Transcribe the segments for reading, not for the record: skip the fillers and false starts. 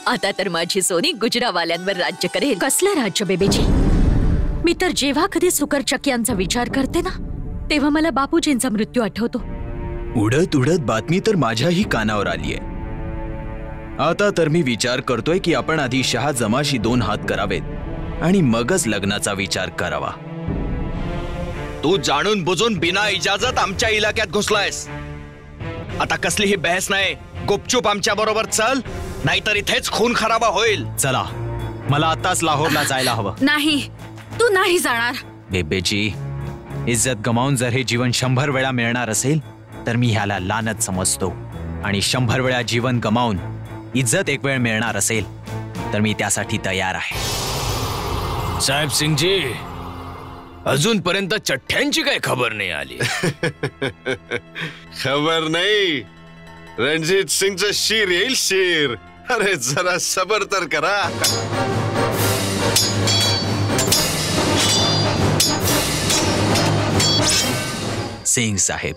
आता तर माझी सोनी गुजरावाल्यांवर राज्य करेल। कसलं राज्य बेबीजी? मी तर जेव्हा कधी सुकरचक्यांचा विचार करते ना, तेव्हा मला बापूजींचा मृत्यू आठवतो। उडत उडत बातमी तर माझ्याही कानावर आलीये। आता तर मी विचार करतोय की आपण आधी शहाजमाशी 2 हात करावेत आणि मगच लग्नाचा विचार करावा। तू जाणून बुजून बिना इजाजत आमच्या इलाक्यात घुसलायस। आता कसलीही बहस नाही, गुपचूप आमच्या बरोबर चल, नाहीतर इथेच खून खराबा होईल। चला, मला आताच लाहोरला जायला हवं। नाही, तू नाही जाणार। बेबेजी, इज्जत गमावून जर हे जीवन 100 वेळा मिळणार असेल तर मी ह्याला लानत समजतो, आणि 100 वेळा जीवन गमावून इज्जत 1 वेळ मिळणार असेल तर मी त्यासाठी तयार आहे। साहेब सिंगजी, अजूनपर्यंत चठ्ठ्यांची काही खबर नाही आली। खबर नाही, रणजीत सिंगचं शीर येईल, शीर। अरे जरा सबर तर करा। सिंग साहेब,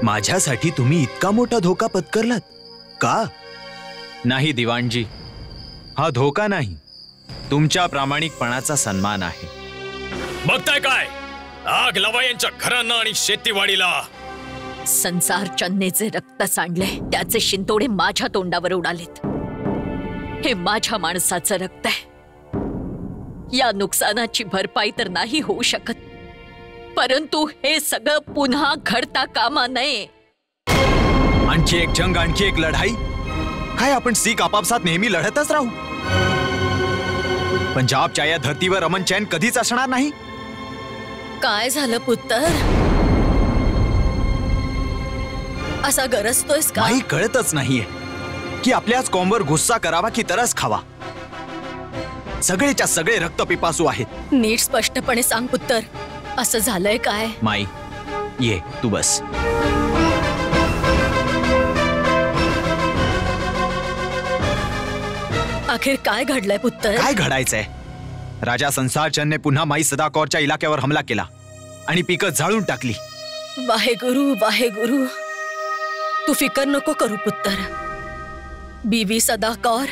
माझ्यासाठी तुम्ही इतका मोठा धोका पत्करलात का? नाही दिवाणजी, हा धोका नाही, तुमच्या प्रामाणिकपणाचा सन्मान आहे। बघताय काय? आग लावा यांच्या घरांना आणि शेतीवाडीला। संसार चन्नेचे रक्त सांडले, त्याचे शिंतोडे माझ्या तोंडावर उडालेत। हे माझ्या माणसाचं रक्त आहे। या नुकसानाची भरपाई तर नाही होऊ शकत, परंतु हे सगळं पुन्हा घडता कामा नये। आणखी एक जंग, आणखी एक लढाई? काय आपण सिख आपापसात नेहमी लढतच राहू? पंजाबच्या या धर्तीवर अमन चैन कधीच असणार नाही। काय झालं पुत्र? असा गरजतोयस का? काही कळतच नाहीये की आपल्याच कॉमवर गुस्सा करावा की तरस खावा। सगळेच्या सगळे रक्तपिपासू आहेत। नीट स्पष्टपणे सांग पुत्र, असं झालंय काय? माई, ये तू बस। अखेर काय घडलंय पुत्र? काय घडायचंय? राजा संसारचंदने पुन्हा माई सदाकौरच्या इलाक्यावर हमला केला आणि पिकं जाळून टाकली। वाहेगुरु वाहेगुरु। तू फिकर नको करू पुत्र. बीवी सदा कौर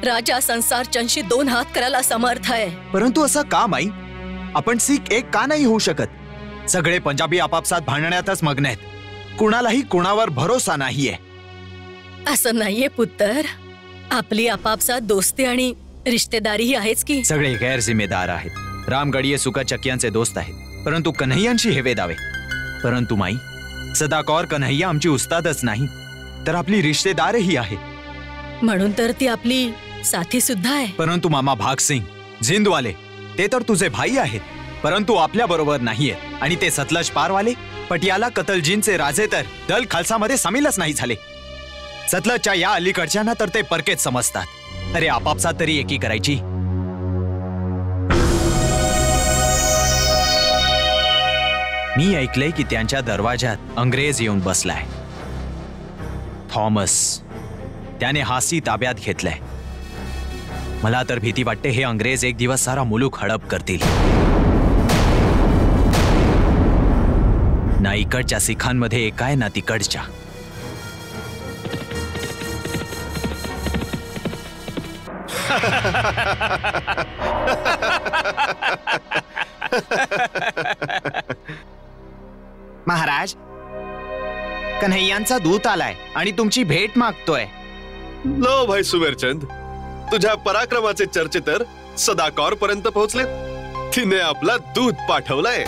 राजा संसार चंदशी 2 हात करायला समर्थ आहे. परंतु असं का माई? आपण सिख एक का नाही होऊ शकत? सगळे पंजाबी आपापसात भांडण्यातच मग्न आहेत. कुणालाही कुणावर भरोसा नाहीये. असं नाहीये पुत्र. आपली आपापसात दोस्ती आणि रिश्तेदारीही आहेच की. सगळे गैरजिम्मेदार आहेत. राम गडिये सुका चकियांचे दोस्त आहेत, परंतु कन्हैयांची हेवे दावे. परंतु माई, सदा कौर कन्हैया आमची उस्तादच नाही तर आपली रिश्तेदारही आहे. म्हणून तर ती आपली साथी सुद्धा आहे. परंतु मामा भागसिंग झिंदवाले ते तर तुझे भाई आहेत, परंतु आपल्या बरोबर नाहीये. आणि ते सतलज पारवाले पटियाला कतलजींचे राजे तर दल खालसामध्ये सामीलच नाही झाले. सतलजच्या या अलीकडच्यांना तर ते परकेच समजतात. अरे आपापसात तरी एकी करायची. मी ऐकलंय की त्यांच्या दरवाजात अंग्रेज येऊन बसलाय. थॉमस, त्याने हासी ताब्यात घेतलंय. मला तर भीती वाटते हे अंग्रेज एक दिवस सारा मुलूक हडप करतील. ना इकडच्या सिखांमध्ये एक आहे ना तिकडच्या. महाराज, कन्हैयांचा दूत आलाय आणि तुमची भेट मागतोय. लो भाई सुमेरचंद, तुझ्या पराक्रमाचे चर्चे तर सदा कौर पर्यंत पोहोचले. तिने आपला दूत पाठवलाय.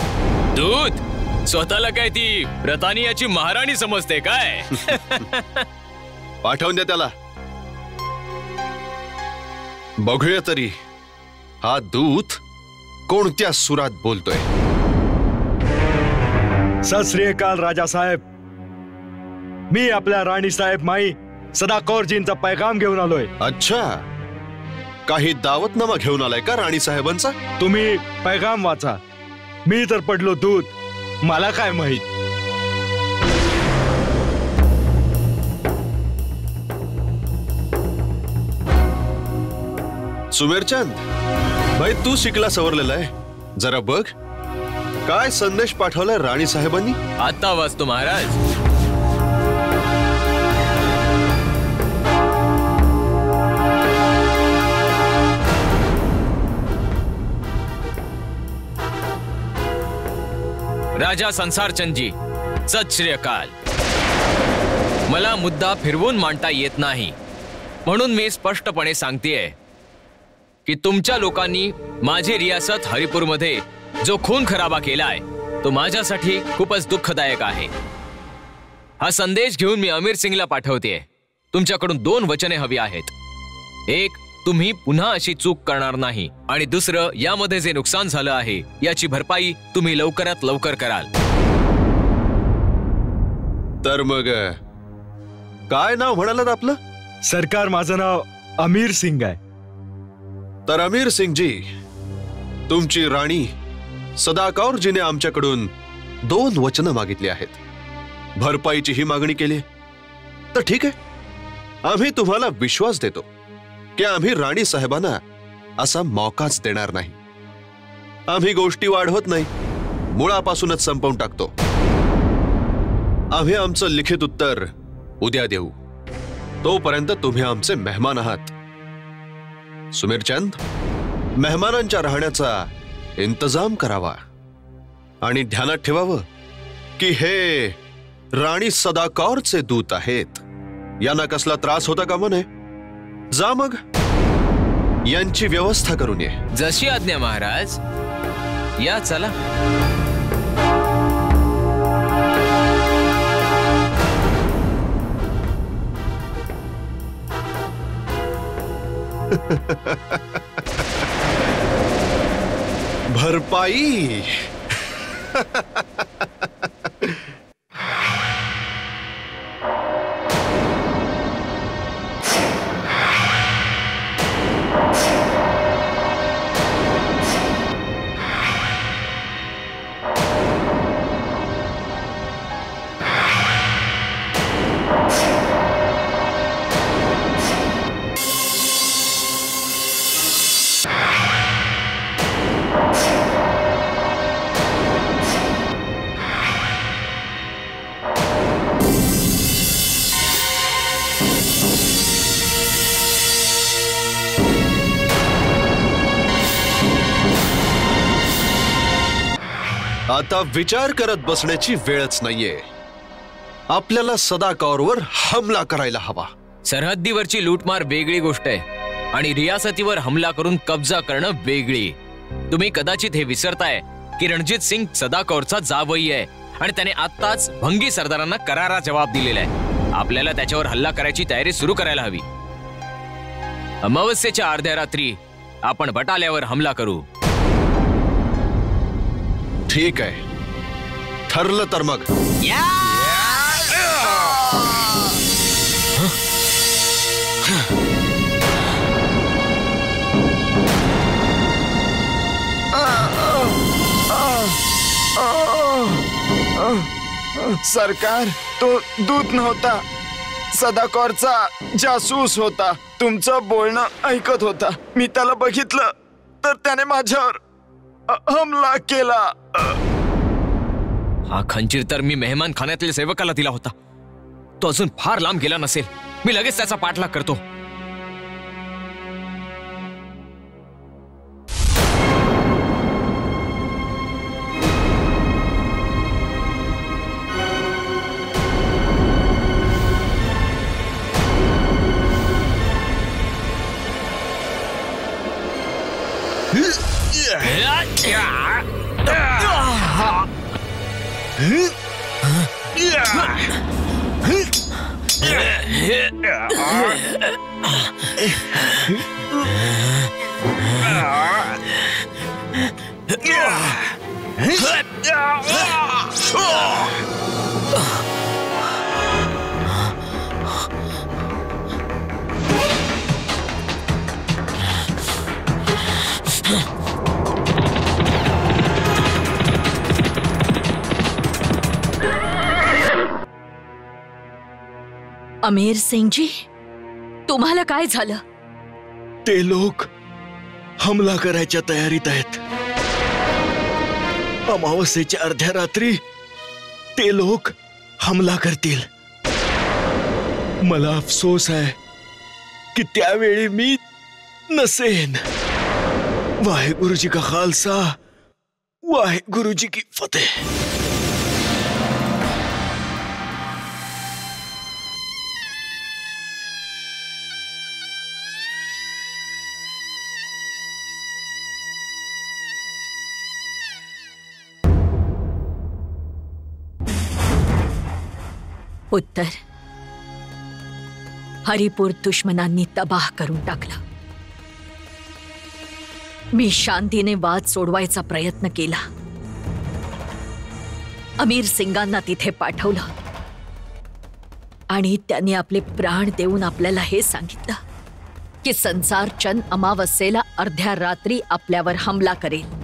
दूत? स्वतःला काय ती ब्रिटानियाची महाराणी समजते काय? पाठवून द्या त्याला. बघूया तरी हा दूत कोणत्या सुरात बोलतोय. सत श्री अकाल राजा साहेब. मी आपल्या राणी साहेब माई सदा कौरजींचा पैगाम घेऊन आलोय. अच्छा, काही दावतनामा घेऊन आलाय का राणी साहेबांचा? तुम्ही पैगाम वाचा. मी तर पडलो दूत, मला काय माहित. सुमेरचंद भाई, तू शिकला सवरलेला आहे. जरा बघ काय संदेश पाठवलाय राणी साहेबांनी. आता वाचतो महाराज. राजा संसारचंदजी, सत श्री अकाल. मला मुद्दा फिरवून मांडता येत नाही, म्हणून मी स्पष्टपणे सांगतेय की तुमच्या लोकांनी माझी रियासत हरिपूरमध्ये जो खून खराबा केलाय तो माझ्यासाठी खूपच दुःखदायक आहे. हा संदेश घेऊन मी अमीर सिंगला पाठवतेय. तुमच्याकडून 2 वचने हवी आहेत. एक, तुम्ही पुन्हा अशी चूक करणार नाही, आणि दुसरं, यामध्ये जे नुकसान झालं आहे याची भरपाई तुम्ही लवकरात लवकर कराल. तर मग काय नाव म्हणालात आपलं? सरकार, माझं नाव अमीर सिंग आहे. तर अमीर सिंगजी, तुमची राणी सदा कौरजीने आमच्याकडून 2 वचनं मागितली आहेत. भरपाईची ही मागणी केली. तर ठीक आहे, आम्ही तुम्हाला विश्वास देतो की आम्ही राणी साहेबांना असा मौकाच देणार नाही. आम्ही गोष्टी वाढवत नाही, मुळापासूनच संपवून टाकतो. आम्ही आमचं लिखित उत्तर उद्या देऊ. तोपर्यंत तुम्ही आमचे मेहमान आहात. सुमेरचंद, मेहमानांच्या राहण्याचा इंतजाम करावा आणि ध्यानात ठेवावं की हे राणी सदा कौरचे दूत आहेत. यांना कसला त्रास होता कामा नये. जा मग यांची व्यवस्था करून ये. जशी आज्ञा महाराज. या चला. भरपाई. आता विचार करत बसण्याची वेळच नाहीये. आपल्याला सदाकौरवर हमला करायला हवा. सरहद्दीवरची लूटमार वेगळी गोष्ट आहे आणि रियासतीवर हमला करून कब्जा करणं वेगळी. तुम्ही कदाचित हे विसरताय की रणजित सिंग सदाकौरचा जावई आहे आणि त्याने आत्ताच भंगी सरदारांना करारा जवाब दिलेला आहे. आपल्याला त्याच्यावर हल्ला करायची तयारी सुरू करायला हवी. अमावस्येच्या अर्ध्या रात्री आपण बटाल्यावर हमला करू. ठीक आहे, ठरलं तर मग. सरकार, तो दूत नव्हता, सदाकौरचा जासूस होता. तुमचं बोलणं ऐकत होता. मी त्याला बघितलं तर त्याने माझ्यावर हमला केला. हा खंजीर तर मी मेहमान खाण्यातील सेवकाला दिला होता. तो अजून फार लांब गेला नसेल. मी लगेच त्याचा पाठलाग करतो. अमीर सिंगजी, तुम्हाला काय झालं? ते लोक हमला करायच्या तयारीत आहेत. अमावस्येच्या अर्ध्या रात्री ते लोक हमला करतील. मला अफसोस आहे की त्यावेळी मी नसेन. वाहेगुरु जी का खालसा, वाहेगुरु जी की फतेह. उत्तर हरिपूर दुश्मनांनी तबाह करून टाकला. मी शांतीने वाद सोडवायचा प्रयत्न केला. अमीर सिंगांना तिथे पाठवलं आणि त्यांनी आपले प्राण देऊन आपल्याला हे सांगितलं की संसार चंद अमावस्येला अर्ध्या रात्री आपल्यावर हमला करेल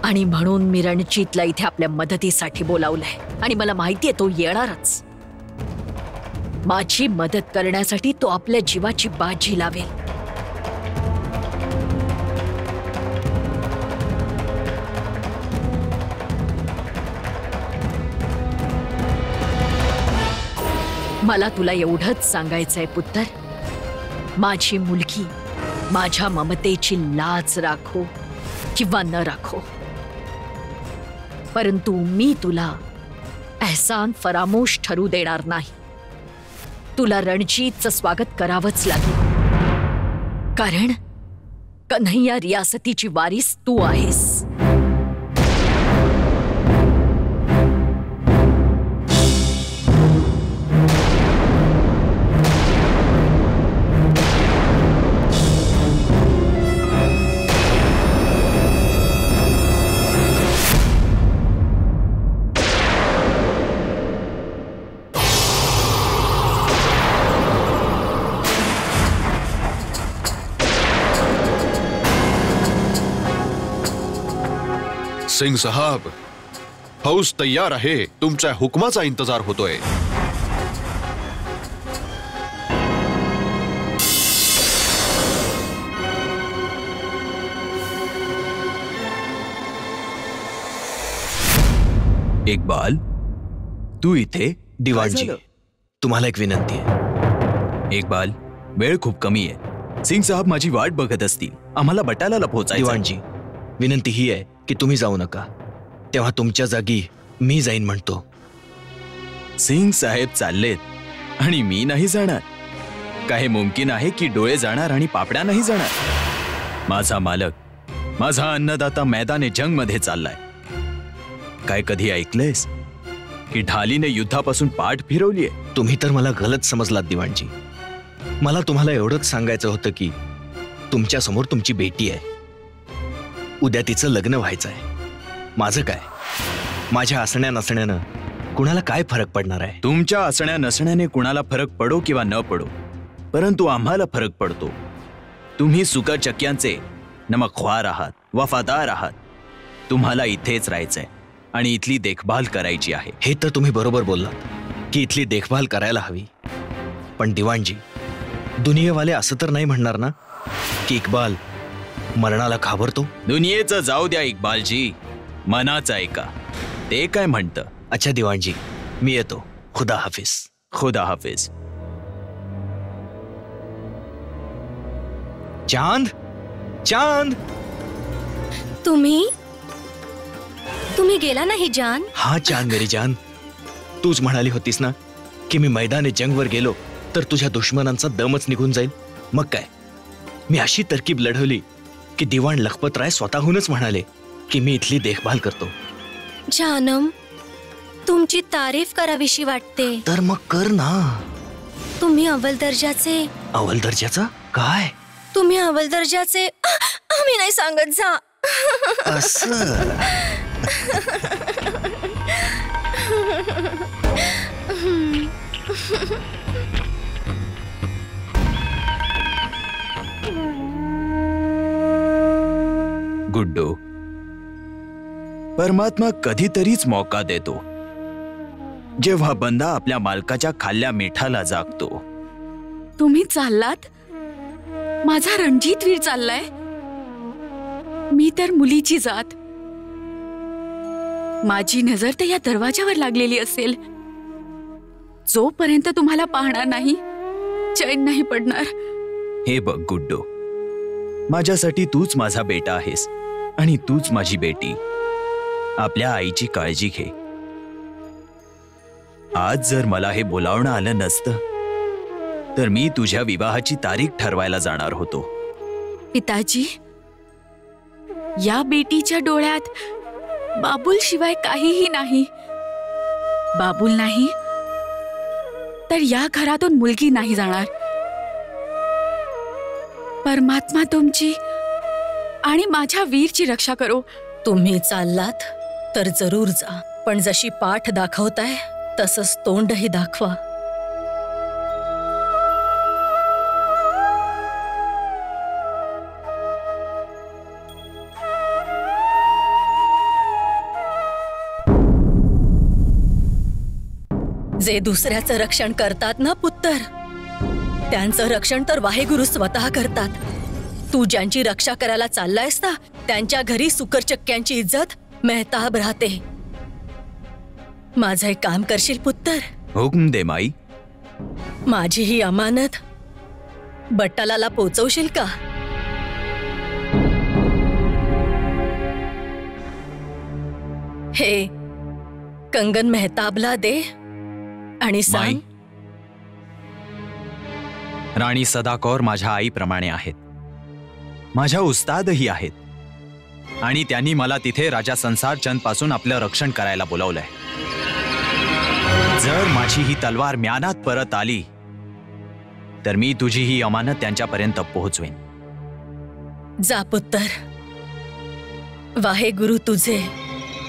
आणि म्हणून मी रणजीतला इथे आपल्या मदतीसाठी बोलावलंय. आणि मला माहितीये तो येणारच. माझी मदत करण्यासाठी तो आपल्या जीवाची बाजी लावेल. मला तुला एवढंच सांगायचंय पुत्र, माझी मुलगी माझ्या ममतेची लाज राखो किंवा न राखो, परंतु मी तुला एहसान फरामोश ठरू देणार नाही. तुला रणजीतचं स्वागत करावंच लागेल, कारण कन्हैया रियासतीची वारीस तू आहेस. सिंग साहब, फौज तैयार आहे. तुमच्या हुकमाचा इंतजार होतोय. इक्बाल, तू इथे? दिवाणजी, तुम्हाला एक विनंती आहे. इक्बाल, वेळ खूप कमी आहे. सिंग साहब माझी वाट बघत असतील. आम्हाला बटाल्याला पोहोचायचं. दिवाणजी, विनंती ही आहे की तुम्ही जाऊ नका, तेव्हा तुमच्या जागी मी जाईन म्हणतो. सिंग साहेब चाललेत आणि मी नाही जाणार. काय मुमकिन आहे की डोळे जाणार आणि पापड्या नाही जाणार? माझा मालक, माझा अन्नदाता मैदाने जंग मध्ये चाललाय. काय कधी ऐकलंयस की ढालीने युद्धापासून पाठ फिरवलीये? तुम्ही तर मला गलत समजलात दिवाणजी. मला तुम्हाला एवढंच सांगायचं होतं की तुमच्या समोर तुमची बेटी आहे. उद्या तिचं लग्न व्हायचं आहे. माझं काय? माझ्या असण्या नसण्यानं कुणाला काय फरक पडणार आहे? तुमच्या असण्या नसण्याने कुणाला फरक पडो किंवा न पडो, परंतु आम्हाला फरक पडतो. तुम्ही सुकरचक्क्यांचे नमकख्वार आहात, वफादार आहात. तुम्हाला इथेच राहायचंय आणि इथली देखभाल करायची आहे. हे तर तुम्ही बरोबर बोललात की इथली देखभाल करायला हवी. पण दिवाणजी, दुनियेवाले असं तर नाही म्हणणार ना की इक्बाल मरणाला घाबरतो? दुनियेचं जाऊ द्या इक्बालजी, मनाचं ऐका. ते काय म्हणतं? अच्छा दिवाणजी, मी येतो. खुदा हाफिज. खुदा हाफिज. चांद, चांद, तुम्ही गेला नाही जान? हा चांद मेरी जान, तूच म्हणाली होतीस ना की मी मैदानी जंगवर गेलो तर तुझ्या दुश्मनांचा दमच निघून जाईल. मग काय, मी अशी तरकीब लढवली की दिवाण लखपतराय स्वतःहूनच म्हणाले की मी इथली देखभाल करतो. जानम, तुमची तारीफ करावीशी वाटते. तर मग कर ना. तुम्ही अव्वल दर्जाचे. अव्वल दर्जाचा काय? तुम्ही अव्वल दर्जाचे. आम्ही नाही सांगत जा. असं गुड्डू, परमात्मा कधीतरीच मौका देतो जेव्हा बंदा आपल्या मालकाच्या खाल्ल्या मिठाला जागतो. तुम्ही चाललात? माझा रणजित वीर चाललाय. मी तर मुलीची जात. माझी नजर तर या दरवाजावर लागलेली असेल. जोपर्यंत तुम्हाला पाहणार नाही, चैन नाही पडणार. हे बघ गुड्डू, माझ्यासाठी तूच माझा बेटा आहेस आणि तूच माझी बेटी. आपल्या आईची काळजी घे. आज जर मला हे बोलावणं आलं नसतं तर मी तुझ्या विवाहाची तारीख ठरवायला जाणार होतो. पिताजी, या बेटीच्या डोळ्यात बाबुल शिवाय काहीही नाही. बाबुल नाही तर या घरातून मुलगी नाही जाणार. परमात्मा तुमची आणि माझ्या वीरची रक्षा करो. तुम्ही चाललात तर जरूर जा, पण जशी पाठ दाखवताय तसंच तोंडही दाखवा. जे दुसऱ्याचं रक्षण करतात ना पुत्र, त्यांचं रक्षण तर वाहेगुरु स्वतः करतात. तू ज्यांची रक्षा करायला चाललायस ना, त्यांच्या घरी सुकरचक्क्यांची इज्जत मेहताब राहते. माझं एक काम करशील पुत्र? हुकम दे माई. माझी ही अमानत बट्टालाला पोचवशील का? हे कंगन मेहताबला दे आणि सांग. राणी सदाकौर माझ्या आईप्रमाणे आहेत. माझ्या उस्तादही आहेत आणि त्यांनी मला तिथे राजा संसार चंद पासून आपलं रक्षण करायला बोलावलंय. जर माझी ही तलवार म्यानात परत आली तर मी तुझी ही अमानत त्यांच्यापर्यंत पोहोचवेन. जा पुत्र, वाहेगुरु तुझे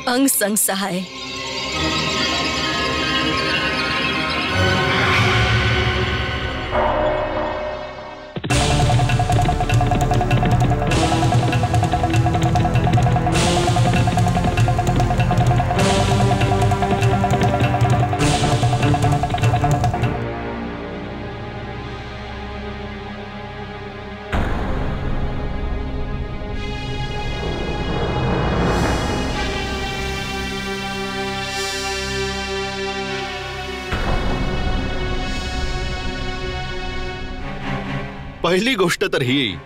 अंग संग सहाय. पहिली गोष्ट तर ही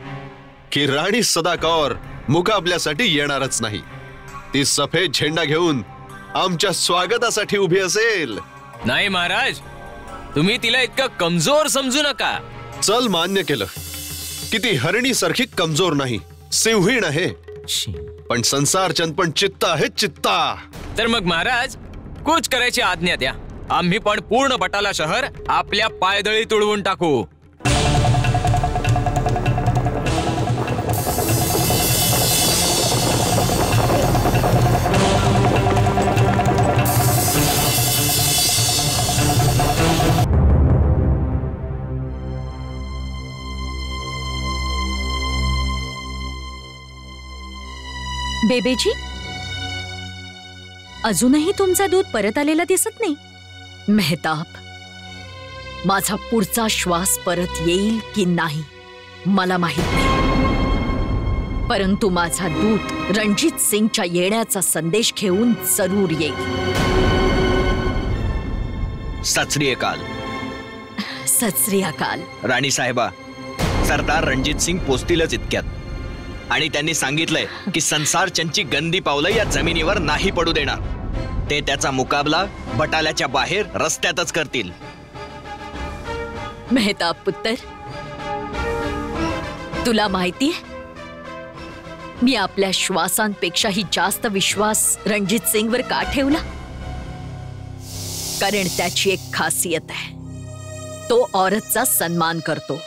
की राणी सदाकौर मुकाबल्यासाठी येणारच नाही. ती सफेद झेंडा घेऊन आमच्या स्वागतासाठी उभी असेल. नाही महाराज, तुम्ही तिला इतकं कमजोर समजू नका. चल, मान्य केलं की ती हरणी सारखी कमजोर नाही, सिंहीण आहे. पण संसारचंद पण चित्ता आहे, चित्ता. तर मग महाराज, कूच करायची आज्ञा द्या. आम्ही पण पूर्ण बटाला शहर आपल्या पायदळी तुडवून टाकू. बेबेजी, अजूनही तुमचा दूध परत आलेला दिसत नाही. मेहताब, माझा पुढचा श्वास परत येईल की नाही मला माहित नाही, परंतु माझा दूत रणजित सिंगच्या येण्याचा संदेश घेऊन जरूर येईल. सत श्री अकाल. सत श्री अकाल. राणी साहेबा, सरदार रणजित सिंग पोचतीलच इतक्यात. आणि त्यांनी सांगितलंय की संसारचंदची गंदी पावलं या जमिनीवर नाही पडू देणार. ते त्याचा मुकाबला बटाल्याच्या बाहेर रस्त्यातच करतील. मेहताब पुत्र, तुला माहितीये, मी आपल्या श्वासांपेक्षाही जास्त विश्वास रणजित सिंगवर का ठेवला? कारण त्याची एक खासियत आहे, तो औरतचा सन्मान करतो.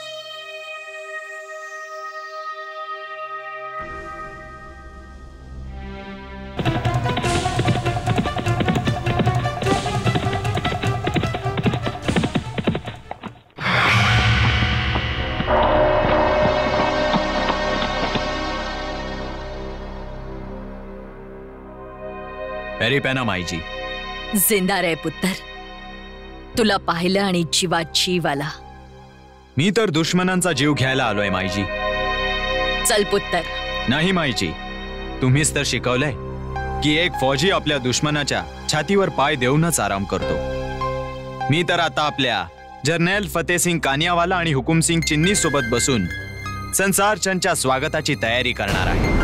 पेरीपेना माईजी. जिंदा रे पुत्र, तुला पाहिलं आणि जीवात जीव आला. मी तर दुश्मनांचा जीव घ्यायला आलोय माईजी. चल पुत्र. नाही माईजी, तुम्हीच तर शिकवलंय की एक फौजी आपल्या दुश्मनाच्या छातीवर पाय देऊनच आराम करतो. मी तर आता आपल्या जर्नल फतेहसिंग कानियावाला आणि हुकुमसिंग चिन्नी सोबत बसून संसारचंदच्या स्वागताची तयारी करणार आहे.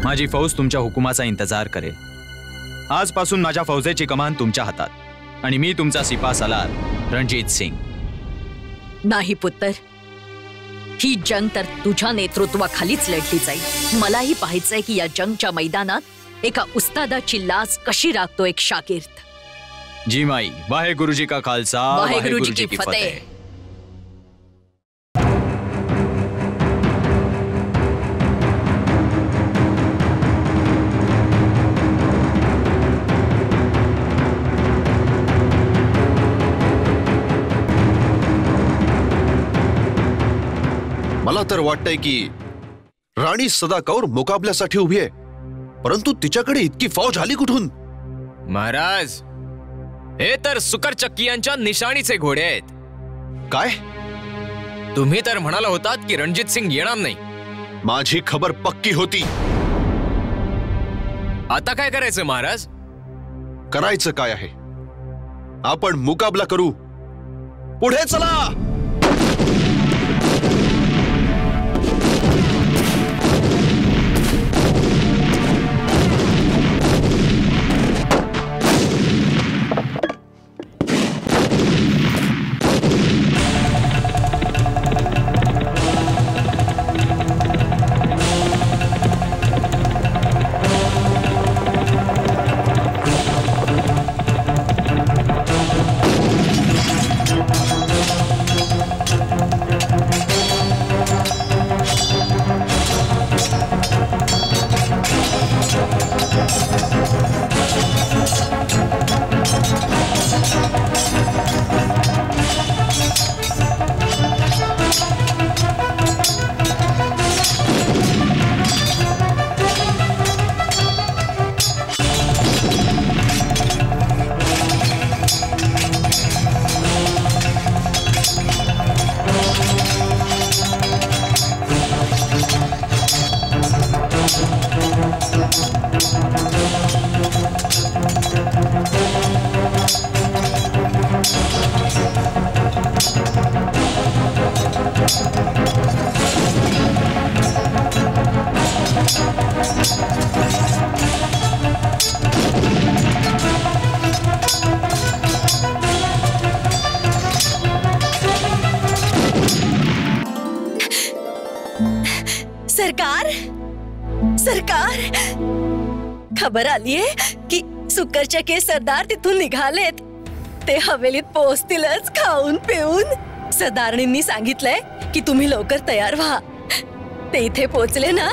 माझी फौज तुमच्या हुकुमाचा इंतजार करेल. आजपासून माझ्या फौजेची कमान तुमच्या हातात आणि मी तुमचा सिपा सलार रणजित सिंग. नाही पुत्र, ही जंग तर तुझ्या नेतृत्वाखालीच लढली जाईल. मलाही पाहायचंय की या जंगच्या मैदानात एका उस्तादाची लाज कशी राखतो एक शागिर्द. जी माई. वाहेगुरुजी का खालसा, वाहेगुरुजी की फतेह. मला तर वाटतंय की राणी सदाकौर मुकाबल्यासाठी उभी आहे, परंतु तिच्याकडे इतकी फौज आली कुठून? महाराज, हे तर सुकरचक्कियांच्या निशाणीचे घोडे आहेत. काय? तुम्ही तर म्हणाला होतात की रणजित सिंग येणार नाही. माझी खबर पक्की होती. आता काय करायचं महाराज? करायचं काय आहे? आपण मुकाबला करू. पुढे चला. सरकार सरकार, खबर आलीये की सुकरचे सरदार तिथून निघालेत. ते हवेलीत पोहोचतीलच खाऊन पिऊन. सरदारणींनी सांगितलंय की तुम्ही लवकर तयार व्हा. ते इथे पोहोचले ना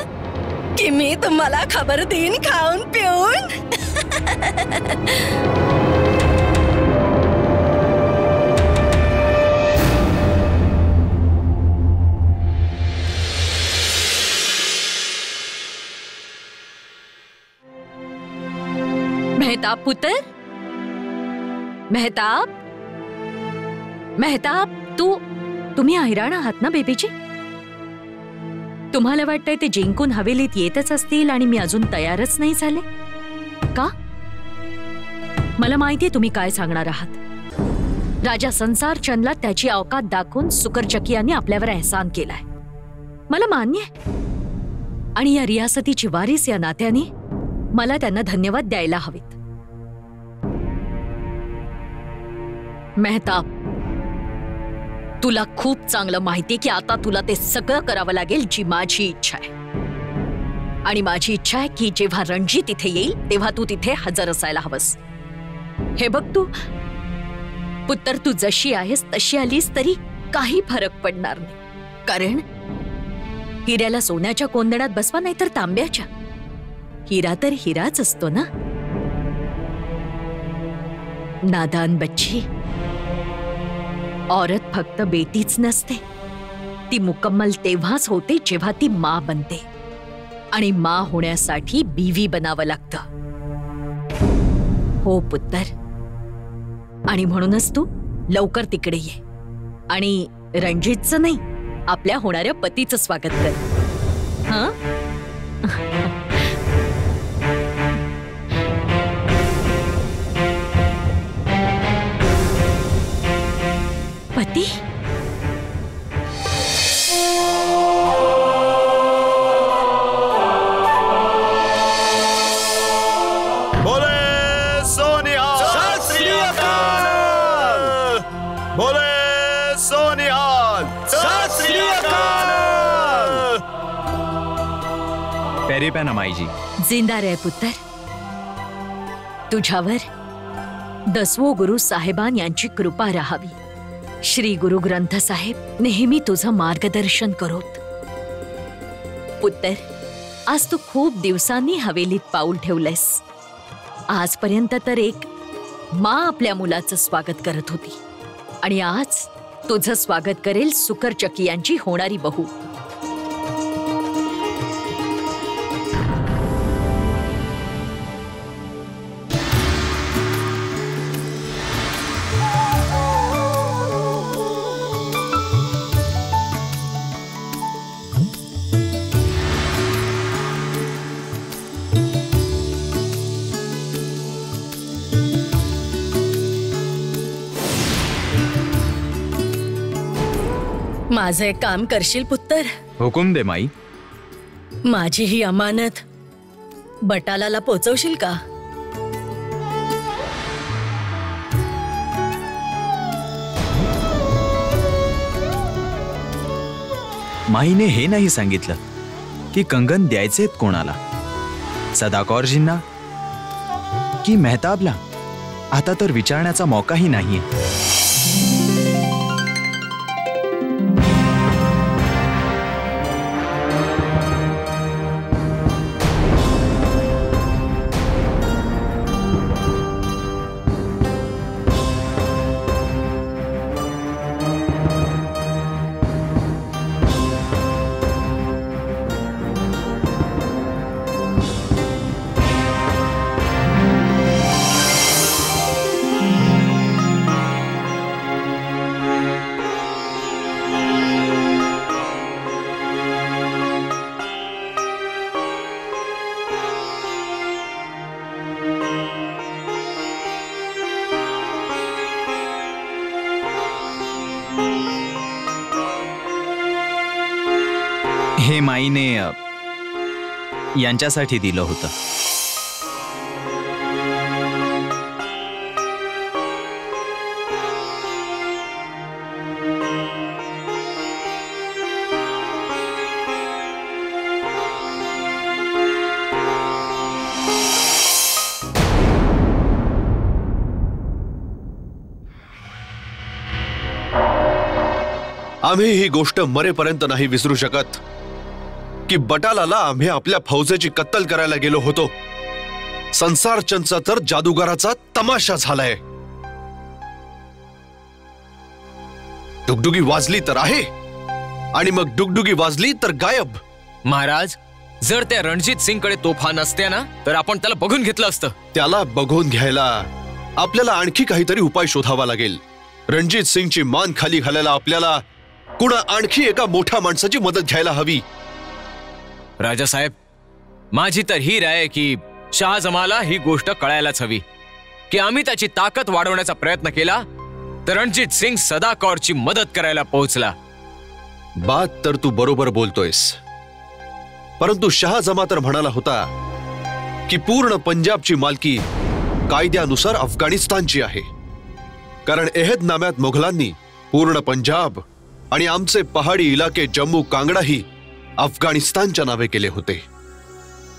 की मी तुम्हाला खबर देईन खाऊन पिऊन. मेहताब पुत्र, मेहताब, मेहताब, तुम्ही हैराण आहात ना बेबीजी? तुम्हाला वाटतंय ते जिंकून हवेलीत येतच असतील आणि मी अजून तयारच नाही झाले का? मला माहितीये तुम्ही काय सांगणार आहात. राजा संसार चंदला त्याची अवकात दाखवून सुकरचकियांनी आपल्यावर एहसान केलाय. मला मान्य आहे आणि या रियासतीची वारीस या नात्याने मला त्यांना धन्यवाद द्यायला हवेत. मेहताब, तुला खूप चांगलं माहितीये की आता तुला ते सगळं करावं लागेल जी माझी इच्छा आहे. आणि माझी इच्छा आहे की जेव्हा रणजीत इथे येईल तेव्हा तू तिथे हजर असायला हवंस. हे बघ तू पुत्र, तू जशी आहेस तशी आलीस तरी काही फरक पडणार नाही. कारण हिऱ्याला सोन्याच्या कोंदणात बसवा नाही तर तांब्याच्या. हिरा तर हिराच असतो ना. नादान बच्ची, औरत फक्त बेटीच नसते. ती मुकम्मल तेव्हाच होते जेव्हा ती माँ बनते. आणि माँ होण्यासाठी बीवी बनावं लागतं. हो पुत्र, आणि म्हणूनच तू लवकर तिकडे ये आणि रणजितचं नाही, आपल्या होणाऱ्या पतीचं स्वागत कर. हां, पती? बोले सोनिहाल, सत श्री अकाल. बोले सोनिहाल, सत श्री अकाल. पेरी पे ना माईजी. जिंदा रह पुत्र. तुझ्यावर दसवो गुरु साहेबान यांची कृपा राहावी. श्री गुरु ग्रंथ साहेब नेहमी तुझं मार्गदर्शन करोत. पुत्र, आज तू खूप दिवसांनी हवेलीत पाऊल ठेवलंयस. आजपर्यंत तर एक माँ आपल्या मुलाचं स्वागत करत होती आणि आज तुझं स्वागत करेल सुकरचकी यांची होणारी बहू. माझं एक काम करशील पुत्र? हुकुम दे माई. माझी ही अमानत बटालाला पोचवशील का? माईने हे नाही सांगितलं की कंगन द्यायचेत कोणाला, सदाकौरजींना की मेहताबला. आता तर विचारण्याचा मौकाही नाहीये. हे माईने यांच्यासाठी दिलं होतं. आम्ही ही गोष्ट मरेपर्यंत नाही विसरू शकत की बटालाला आम्ही आपल्या फौजेची कत्तल करायला गेलो होतो. संसारचंदचा तर जादूगाराचा तमाशा झालाय. डुगडुगी वाजली तर आहे आणि मग डुगडुगी वाजली तर गायब. महाराज, जर त्या रणजित सिंगकडे तोफा नसत्या ना तर आपण त्याला बघून घेतलं असतं. त्याला बघून घ्यायला आपल्याला आणखी काहीतरी उपाय शोधावा लागेल. रणजित सिंगची मान खाली घालायला आपल्याला कुणा आणखी एका मोठ्या माणसाची मदत घ्यायला हवी. राजासाहेब, माझी तर ही राय आहे की शहाजमाला ही गोष्ट कळायलाच हवी की आम्ही त्याची ताकद वाढवण्याचा प्रयत्न केला तर रणजित सिंग सदाकौरची मदत करायला पोहोचला. बात तर तू बरोबर बोलतोयस, परंतु शहाजमा तर म्हणाला होता की पूर्ण पंजाबची मालकी कायद्यानुसार अफगाणिस्तानची आहे. कारण एहदनाम्यात मुघलांनी पूर्ण पंजाब आणि आमचे पहाडी इलाके जम्मू कांगडाही अफगाणिस्तानच्या नावे केले होते.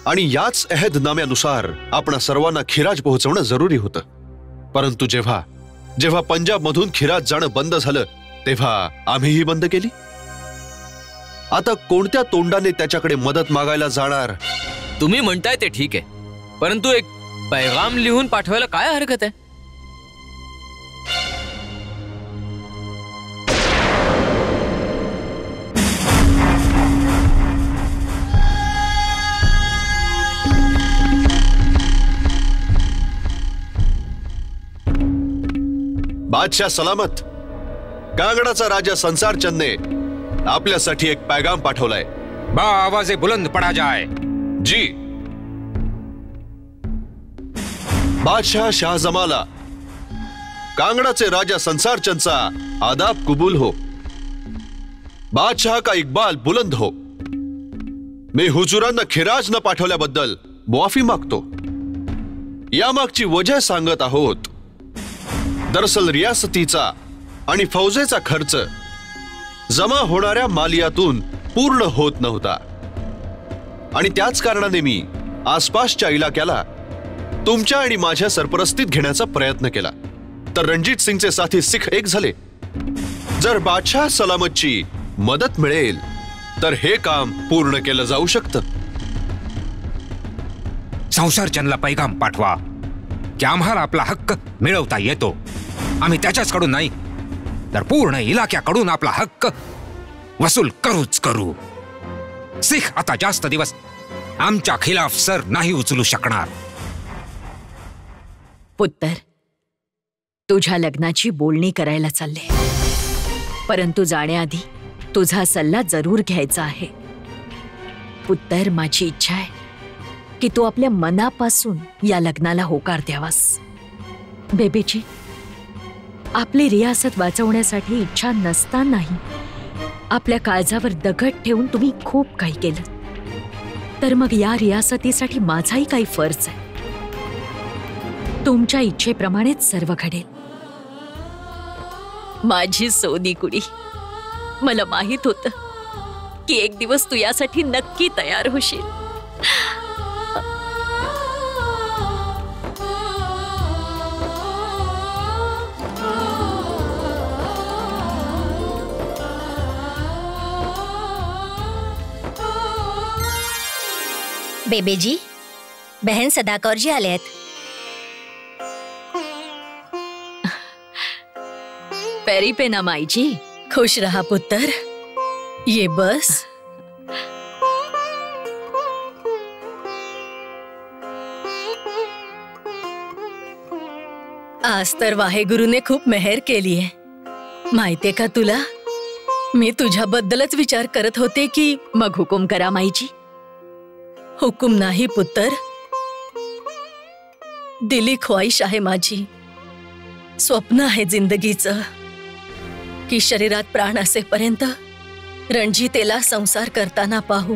आणि याच एहदनाम्यानुसार आपणा सर्वांना खिराज पोहोचवणं जरुरी होतं. परंतु जेव्हा जेव्हा पंजाबमधून खिराज जाणं बंद झालं तेव्हा आम्हीही बंद केली. आता कोणत्या तोंडाने त्याच्याकडे मदत मागायला जाणार? तुम्ही म्हणताय ते ठीक आहे, परंतु एक पैगाम लिहून पाठवायला काय हरकत आहे? बादशाह सलामत. कांगडाचा राजा संसारचंदने आपल्यासाठी एक पैगाम पाठवलाय. बा आवाजे बुलंद पड़ा जाए. जी. बादशाह शाहजमाला कांगड़ाचे राजा संसारचंदचा आदाब कबूल हो. बादशाह का इकबाल बुलंद हो. मी हुजुरांना खिराज न पाठवल्याबद्दल माफी मागतो. यामागची वजह सांगत आहोत. दरअसल रियासतीचा आणि फौजेचा खर्च जमा होणाऱ्या मालियातून पूर्ण होत नव्हता आणि त्याच कारणाने मी आसपासच्या इलाक्याला तुमच्या आणि माझ्या सरपरस्तीत घेण्याचा प्रयत्न केला. तर रणजित सिंगचे साथी सिख एक झाले. जर बादशाह सलामतची मदत मिळेल तर हे काम पूर्ण केलं जाऊ शकतं. संसारचंदला पैगाम पाठवा की आम्हाला आपला हक्क मिळवता येतो. आम्ही त्याच्याचकडून नाही तर पूर्ण इलाक्याकडून आपला हक्क वसूल करूच करू. सिख आता जास्त दिवस आमच्या खिलाफ सर नाही उचलू शकणार. पुत्तर, तुझ्या लग्नाची बोलणी करायला चालले, परंतु जाण्याआधी तुझा सल्ला जरूर घ्यायचा आहे. पुत्तर, माझी इच्छा आहे की तू आपल्या मनापासून या लग्नाला होकार द्यावास. बेबीजी, आपली रियासत वाचवण्यासाठी इच्छा नसतानाही आपल्या काळजावर दगड ठेवून तुम्ही खूप काही केलं. तर मग या रियासतीसाठी माझाही काही फर्ज आहे. तुमच्या इच्छेप्रमाणेच सर्व घडेल. माझी सोनी कुडी, मला माहित होतं की एक दिवस तू यासाठी नक्की तयार होशील. बेबेजी, बहन सदाकौरजी आले आहेत. पेरी पे ना माईजी. खुश रहा पुत्र. ये बस. आज तर वाहेगुरुने खूप मेहर केली आहे. माहितीये का तुला, मी तुझ्याबद्दलच विचार करत होते की मग हुकुम करा माईजी. हुकुम नाही पुत्र, दिली ख्वाहिश आहे माझी. स्वप्न आहे जिंदगीचं की शरीरात प्राण असेपर्यंत रणजितेला संसार करताना पाहू.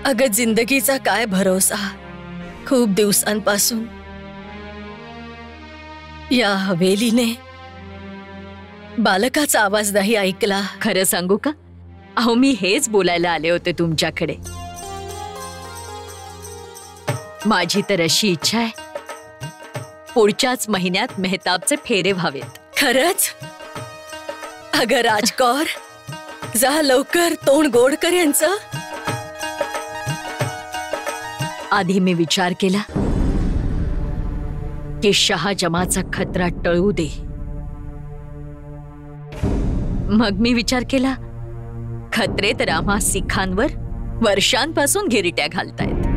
अगं, जिंदगीचा काय भरोसा. खूप दिवसांपासून या हवेलीने बालकाचा आवाज नाही ऐकला. खरं सांगू का, अहो मी हेच बोलायला आले होते तुमच्याकडे. माझी तर अशी इच्छा आहे पुढच्याच महिन्यात मेहताबचे फेरे व्हावेत. खरंच? अगं राजकौर, जा लवकर तोंड गोड कर यांचं. आधी मी विचार केला की शहाजमाचा खतरा टळू दे. मग मी विचार केला खतरे तर आम्हा सिखांवर वर्षांपासून गिरिट्या घालतायत.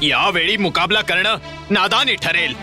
यावेळी मुकाबला करणं नादानी ठरेल.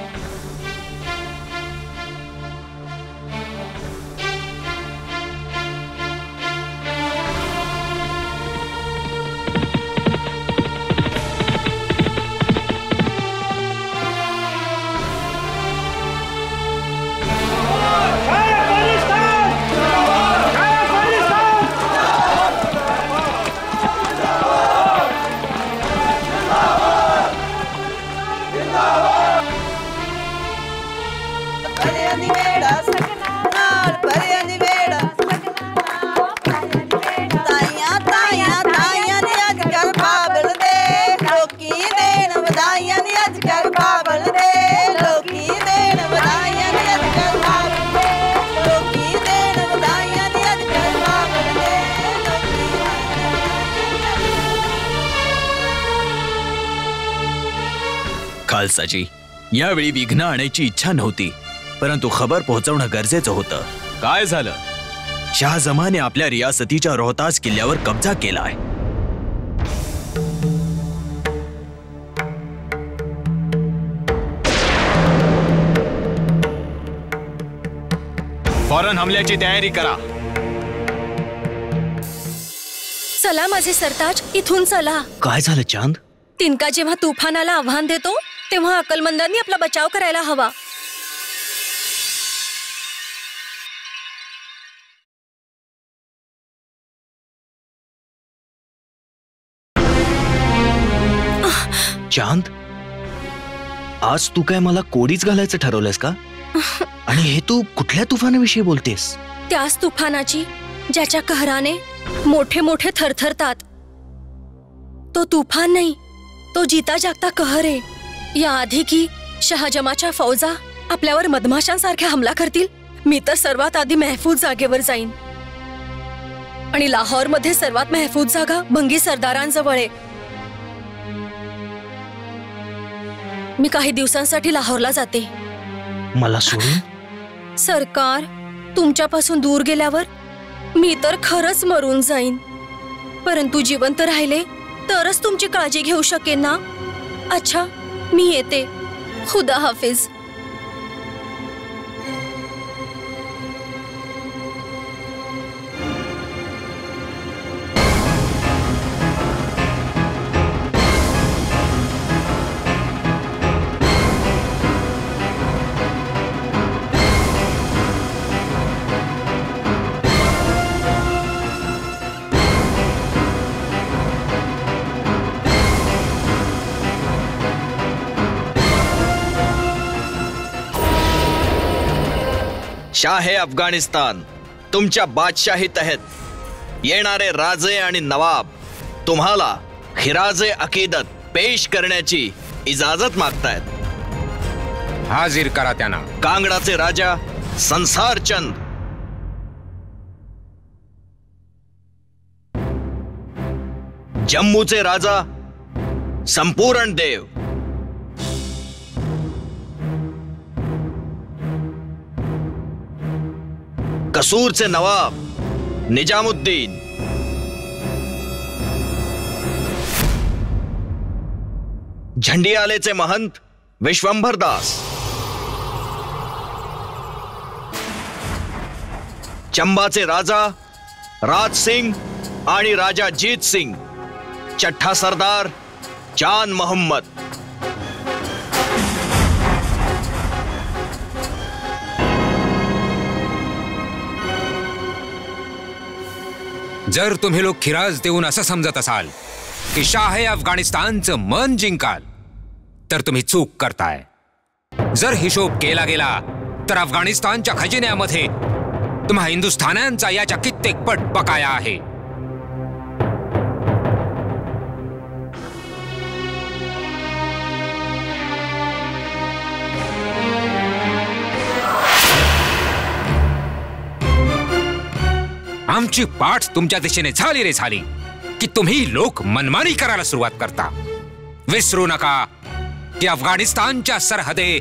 खालसाजी, यावेळी विघ्न आणायची इच्छा नव्हती, परंतु खबर पोहोचवणं गरजेचं होतं. काय झालं? शहाजमाने आपल्या रियासतीच्या रोहतास किल्ल्यावर कब्जा केलाय. फौरन हमल्याची तयारी करा. चला माझे सरताज, इथून चला. काय झालं चांद? तिनका जेव्हा तुफानाला आव्हान देतो तेव्हा अक्कलमंदांनी आपला बचाव करायला हवा. चांद, आज तू काय मला कोडीच घालायचं ठरवलंस का? आणि हे तू कुठल्या तुफानाविषयी बोलतेस? त्याच तुफानाची ज्याच्या कहराने मोठे मोठे थरथरतात. तो तुफान नाही, तो जिता जागता कहर आहे. याआधी की शहाजमाच्या फौजा आपल्यावर मधमाशांसारख्या हमला करतील, मी तर सर्वात आधी महफूज जागेवर जाईन. आणि लाहोर मध्ये सर्वात महफूज जागा भंगी सरदारांजवळ आहे. मी काही दिवसांसाठी लाहोरला जाते. मला सोडून? सरकार, तुमच्यापासून दूर गेल्यावर मी तर खरंच मरून जाईन, परंतु जिवंत राहिले तरच तुमची काळजी घेऊ शकेन ना. अच्छा, मी येते. खुदा हाफिज. शाहे अफगाणिस्तान, तुमच्या बादशाही तहत येणारे राजे आणि नवाब तुम्हाला खिराजे अकीदत पेश करण्याची इजाजत मागतायत. हाजीर करा त्यांना. कांगडाचे राजा संसारचंद, जम्मूचे राजा संपूर्ण देव, कसूरचे नवाब निजामुद्दीन, झंडियालेचे महंत विश्वंभर दास, चंबाचे राजा राज सिंह आणि राजा जीत सिंह, चट्ठा सरदार जान मोहम्मद. जर तुम्ही लोक खिराज देऊन असं समजत असाल की शाह अफगाणिस्तानचं मन जिंकाल तर तुम्ही चूक करताय. जर हिशोब केला गेला तर अफगाणिस्तानच्या खजिन्यामध्ये तुम्हा हिंदुस्थान्यांचा याच्या कित्येक पट बकाया आहे. आमची पाठ तुमच्या दिशेने झाली रे झाली की तुम्ही लोक मनमानी करायला सुरुवात करता. विसरू नका की अफगाणिस्तानच्या सरहदे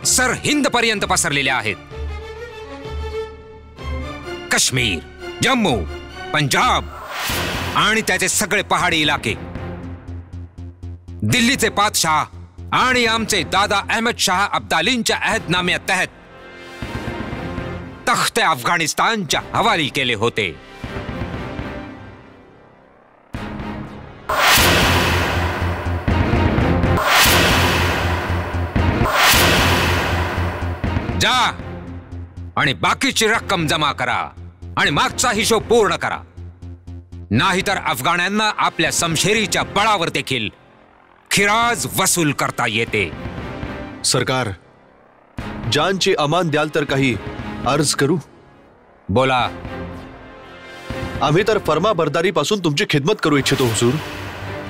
सर हिंद पर्यंत पसरलेल्या आहेत. काश्मीर, जम्मू, पंजाब आणि त्याचे सगळे पहाडी इलाके, दिल्लीचे पातशाह आणि आमचे दादा अहमद शाह अब्दालींच्या अहदनाम्यातहत तख्त अफगाणिस्तानच्या हवाली केले होते. जा आणि बाकीची रक्कम जमा करा आणि मागचा हिशोब पूर्ण करा. नाहीतर अफगाण्यांना आपल्या समशेरीच्या बळावर देखील खिराज वसूल करता येते. सरकार, जानची अमान द्याल तर काही अर्ज करू? बोला. आम्ही तर फर्मा बरदारीपासून तुमची खिदमत करू इच्छितो हुजूर,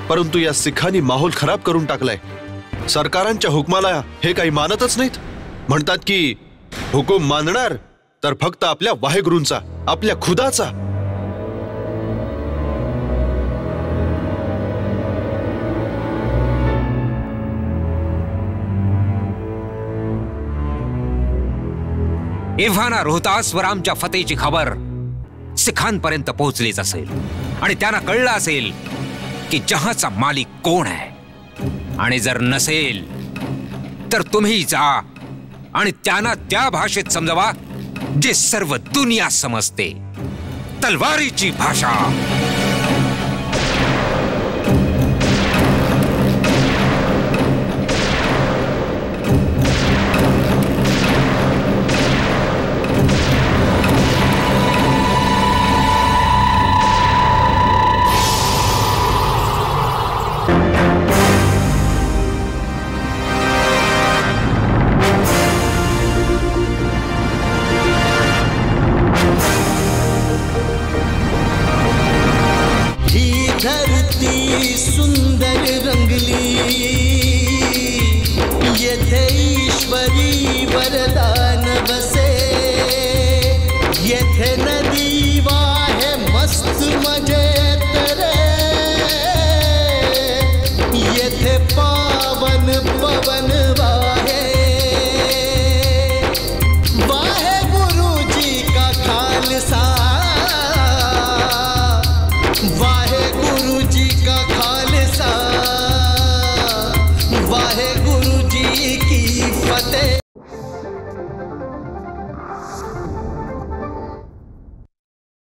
परंतु या सिखांनी माहोल खराब करून टाकलाय. सरकारांच्या हुकमाला हे काही मानतच नाहीत. म्हणतात की हुकूम मानणार तर फक्त आपल्या वाहेगुरूंचा, आपल्या खुदाचा. इव्हाना रोहतासवर आमच्या फतेची खबर सिखांपर्यंत पोहोचलीच असेल आणि त्यांना कळलं असेल की जहाचा मालिक कोण आहे. आणि जर नसेल तर तुम्ही जा आणि त्यांना त्या भाषेत समजवा जे सर्व दुनिया समजते, तलवारीची भाषा. सुंदर रंगली येथे ईश्वरी वरदान बसे, येथे